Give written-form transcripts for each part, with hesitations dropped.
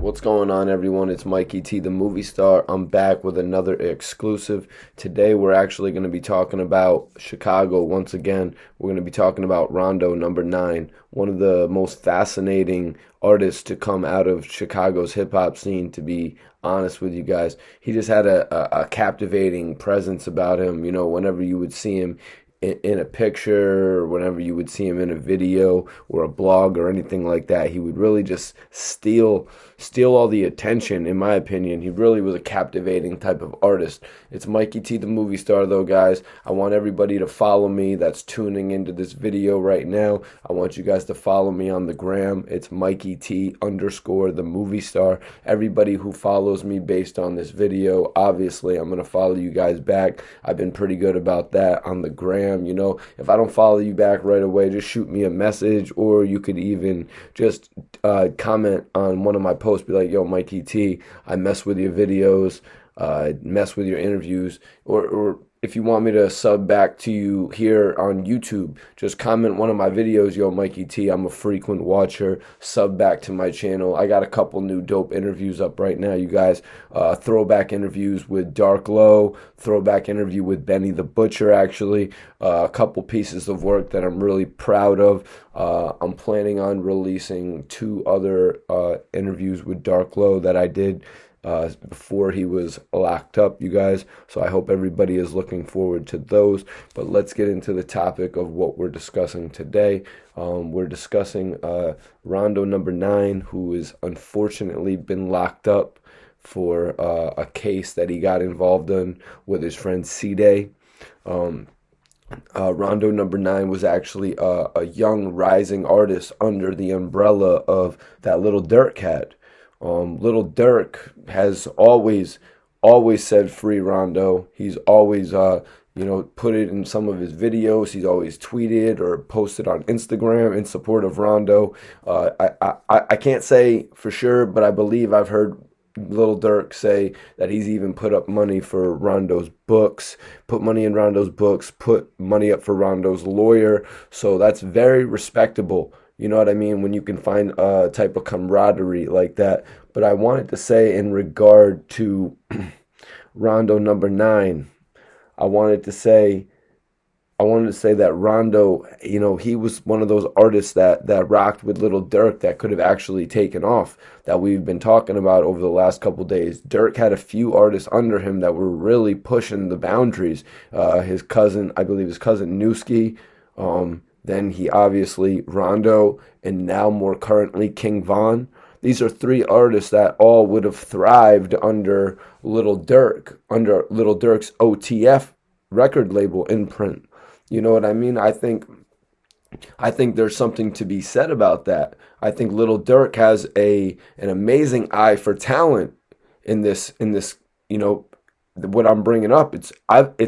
What's going on, everyone? It's Mikey T, the movie star. I'm back with another exclusive. Today, we're actually going to be talking about Chicago once again. We're going to be talking about RondoNumba9, one of the most fascinating artists to come out of Chicago's hip hop scene, to be honest with you guys. He just had a captivating presence about him. You know, whenever you would see him in a picture, or whenever you would see him in a video or a blog or anything like that, he would really just steal all the attention. In my opinion, he really was a captivating type of artist. It's Mikey T, the movie star, though, guys. I want everybody to follow me that's tuning into this video right now. I want you guys to follow me on the gram. It's Mikey T _ the movie star. Everybody who follows me based on this video, obviously I'm going to follow you guys back. I've been pretty good about that on the gram. You know, if I don't follow you back right away, just shoot me a message, or you could even just comment on one of my posts. Be like, yo, Mikey T, I mess with your videos, mess with your interviews, or if you want me to sub back to you here on YouTube, just comment one of my videos, yo, Mikey T, I'm a frequent watcher, sub back to my channel. I got a couple new dope interviews up right now, you guys. Throwback interviews with Durk, throwback interview with Benny the Butcher, actually. A couple pieces of work that I'm really proud of. I'm planning on releasing 2 other interviews with Durk that I did before he was locked up, you guys. So I hope everybody is looking forward to those. But let's get into the topic of what we're discussing today. We're discussing RondoNumba9, who has unfortunately been locked up for a case that he got involved in with his friend Cdai. RondoNumba9 was actually a young rising artist under the umbrella of that little Durk had. Little Durk has always said free Rondo. He's always put it in some of his videos. He's always tweeted or posted on Instagram in support of Rondo. I can't say for sure, but I believe I've heard Little Durk say that he's even put up money for Rondo's books, put money in Rondo's books, put money up for Rondo's lawyer. So that's very respectable. You know what I mean? When you can find a type of camaraderie like that. But I wanted to say, in regard to RondoNumba9, I wanted to say that Rondo, you know, he was one of those artists that rocked with Little Durk that could have actually taken off, that we've been talking about over the last couple days. Durk had a few artists under him that were really pushing the boundaries. His cousin, I believe his cousin Newski, then he obviously Rondo, and now more currently King Von. These are 3 artists that all would have thrived under Little Durk, under Little Durk's OTF record label imprint. You know what I mean? I think there's something to be said about that. I think Little Durk has an amazing eye for talent in this, you know, what I'm bringing up. It's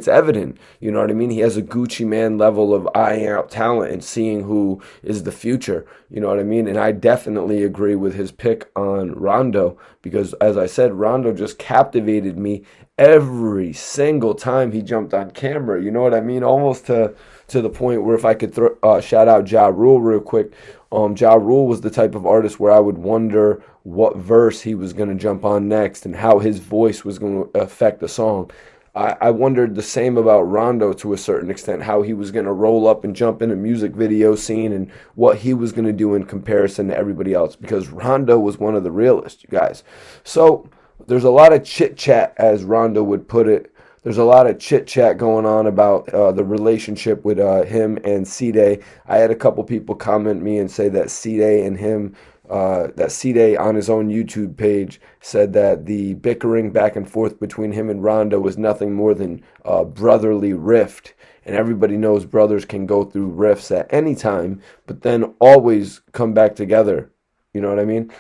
evident. You know what I mean? He has a Gucci Man level of eyeing out talent and seeing who is the future. You know what I mean? And I definitely agree with his pick on Rondo, because, as I said, Rondo just captivated me every single time he jumped on camera. You know what I mean? Almost to the point where, if I could shout out Ja Rule real quick. Ja Rule was the type of artist where I would wonder what verse he was going to jump on next and how his voice was going to affect the song. I wondered the same about Rondo to a certain extent, how he was going to roll up and jump in a music video scene and what he was going to do in comparison to everybody else, because Rondo was one of the realest, you guys. So there's a lot of chit-chat, as Rondo would put it. There's a lot of chit-chat going on about the relationship with him and Cdai. I had a couple people comment me and say that Cdai and him, that Cdai on his own YouTube page said that the bickering back and forth between him and Rondo was nothing more than brotherly rift. And everybody knows brothers can go through rifts at any time, but then always come back together. You know what I mean?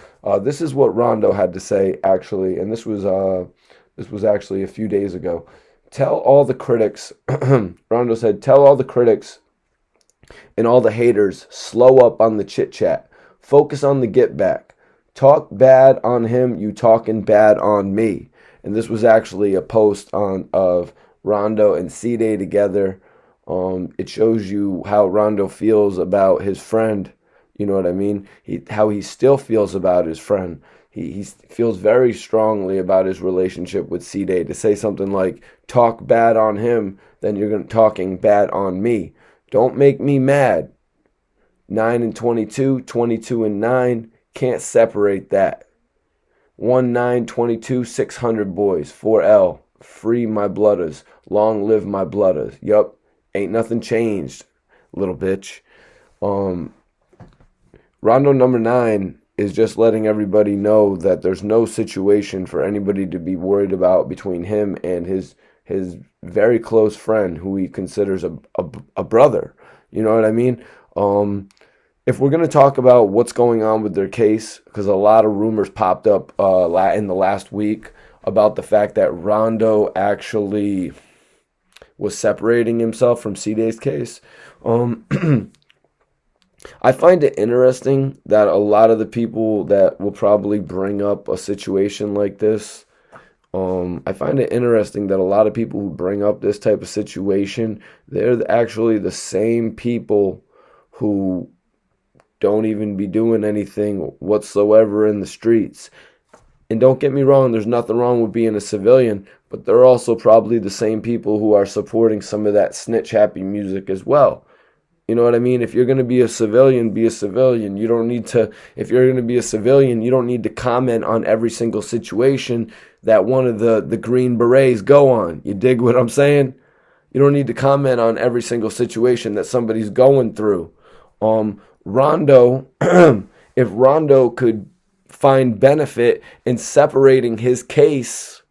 This is what Rondo had to say, actually, and this was actually a few days ago. Tell all the critics, Rondo said, tell all the critics and all the haters, slow up on the chit-chat. Focus on the get back. Talk bad on him, you talking bad on me. And this was actually a post of Rondo and Cdai together. It shows you how Rondo feels about his friend. You know what I mean? How he still feels about his friend. he feels very strongly about his relationship with Cdai. To say something like, talk bad on him, then you're talking bad on me. Don't make me mad. 9 and 22, 22 and 9, can't separate that. 1, 9, 22, 600 boys, 4L, free my blooders, long live my blooders. Yup, ain't nothing changed, little bitch. RondoNumba9 is just letting everybody know that there's no situation for anybody to be worried about between him and his very close friend, who he considers a brother. You know what I mean? If we're going to talk about what's going on with their case, because a lot of rumors popped up in the last week about the fact that Rondo actually was separating himself from Cdai's case. I find it interesting that a lot of the people that will probably bring up a situation like this, I find it interesting that a lot of people who bring up this type of situation, they're actually the same people who don't even be doing anything whatsoever in the streets. And don't get me wrong, there's nothing wrong with being a civilian, but they're also probably the same people who are supporting some of that snitch happy music as well. You know what I mean? If you're going to be a civilian, be a civilian. You don't need to, if you're going to be a civilian, you don't need to comment on every single situation that one of the Green Berets go on. You dig what I'm saying? You don't need to comment on every single situation that somebody's going through. Rondo, if Rondo could find benefit in separating his case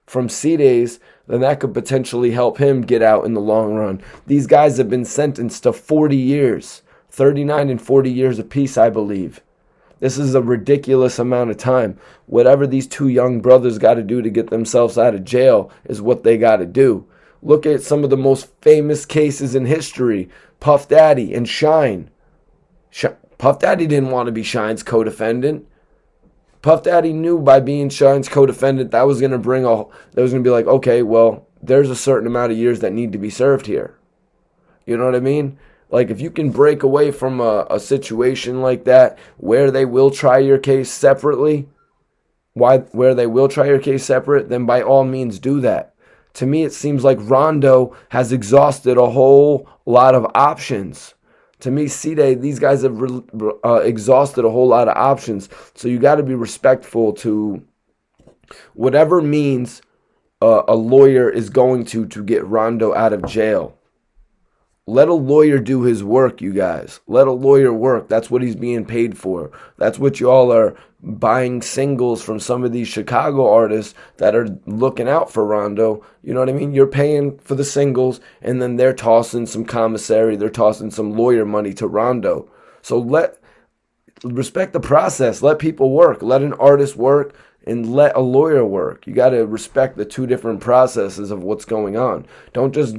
from Cdai's, then that could potentially help him get out in the long run. These guys have been sentenced to 40 years, 39 and 40 years apiece, I believe. This is a ridiculous amount of time. Whatever these two young brothers got to do to get themselves out of jail is what they got to do. Look at some of the most famous cases in history. Puff Daddy and Shine. Puff Daddy didn't want to be Shine's co-defendant. Puff Daddy knew by being Shine's co-defendant that was going to be like, okay, well, there's a certain amount of years that need to be served here. You know what I mean? Like, if you can break away from a situation like that where they will try your case separately, where they will try your case separate, then by all means do that. To me, it seems like Rondo has exhausted a whole lot of options. To me, Cdai, these guys have exhausted a whole lot of options. So you got to be respectful to whatever means a lawyer is going to get Rondo out of jail. Let a lawyer do his work, you guys. Let a lawyer work. That's what he's being paid for. That's what y'all are buying singles from some of these Chicago artists that are looking out for Rondo. You know what I mean? You're paying for the singles, and then they're tossing some commissary, they're tossing some lawyer money to Rondo. So respect the process. Let people work. Let an artist work, and let a lawyer work. You got to respect the two different processes of what's going on. Don't just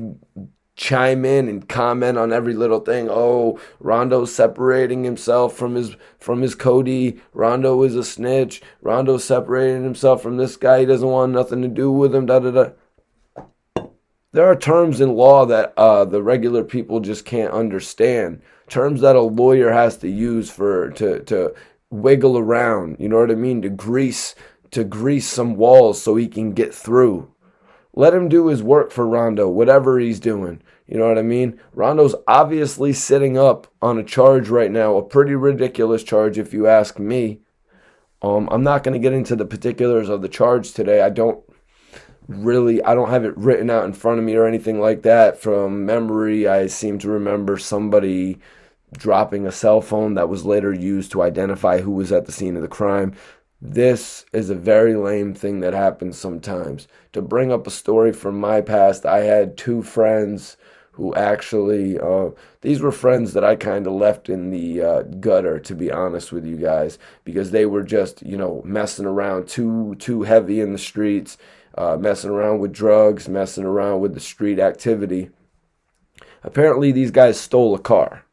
chime in and comment on every little thing. Oh, Rondo's separating himself from his Cody. Rondo is a snitch. Rondo's separating himself from this guy. He doesn't want nothing to do with him. Da da da. There are terms in law that the regular people just can't understand. Terms that a lawyer has to use to wiggle around. You know what I mean? To grease some walls so he can get through. Let him do his work for Rondo, whatever he's doing. You know what I mean? Rondo's obviously sitting up on a charge right now, a pretty ridiculous charge if you ask me. I'm not going to get into the particulars of the charge today. I don't have it written out in front of me or anything like that. From memory, I seem to remember somebody dropping a cell phone that was later used to identify who was at the scene of the crime. This is a very lame thing that happens sometimes. To bring up a story from my past, I had two friends who actually, these were friends that I kind of left in the gutter, to be honest with you guys, because they were just, messing around too heavy in the streets, messing around with drugs, messing around with the street activity. Apparently, these guys stole a car.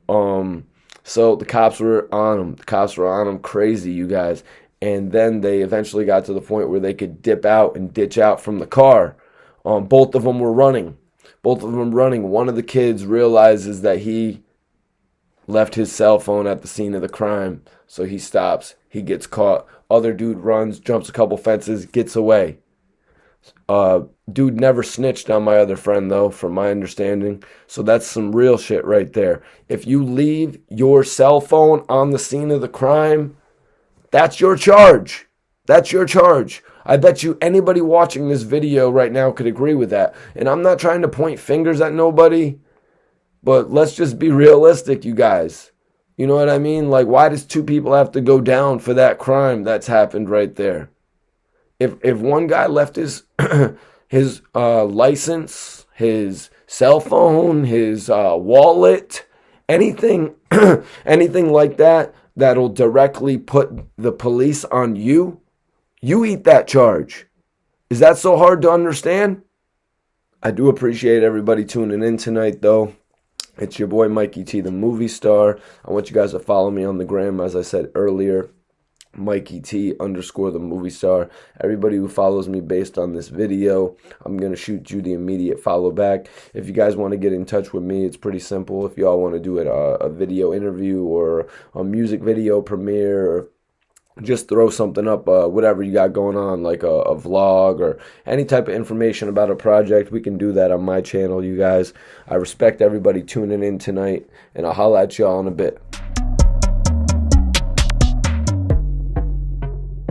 So the cops were on them. The cops were on them crazy, you guys. And then they eventually got to the point where they could dip out and ditch out from the car. Both of them were running. One of the kids realizes that he left his cell phone at the scene of the crime. So he stops. He gets caught. Other dude runs, jumps a couple fences, gets away. Dude never snitched on my other friend, though, from my understanding. So that's some real shit right there. If you leave your cell phone on the scene of the crime, that's your charge. That's your charge. I bet you anybody watching this video right now could agree with that. And I'm not trying to point fingers at nobody, but let's just be realistic, you guys. You know what I mean? Like, why does two people have to go down for that crime that's happened right there? If one guy left his his license, his cell phone, his wallet, anything anything like that that'll directly put the police on you, you eat that charge. Is that so hard to understand? I do appreciate everybody tuning in tonight, though. It's your boy Mikey T, the movie star. I want you guys to follow me on the gram, as I said earlier. Mikey T _ the movie star. Everybody who follows me based on this video, I'm going to shoot you the immediate follow back. If you guys want to get in touch with me, it's pretty simple. If y'all want to do it a video interview or a music video premiere, or just throw something up, whatever you got going on, like a vlog or any type of information about a project, we can do that on my channel, you guys. I respect everybody tuning in tonight, and I'll holla at y'all in a bit.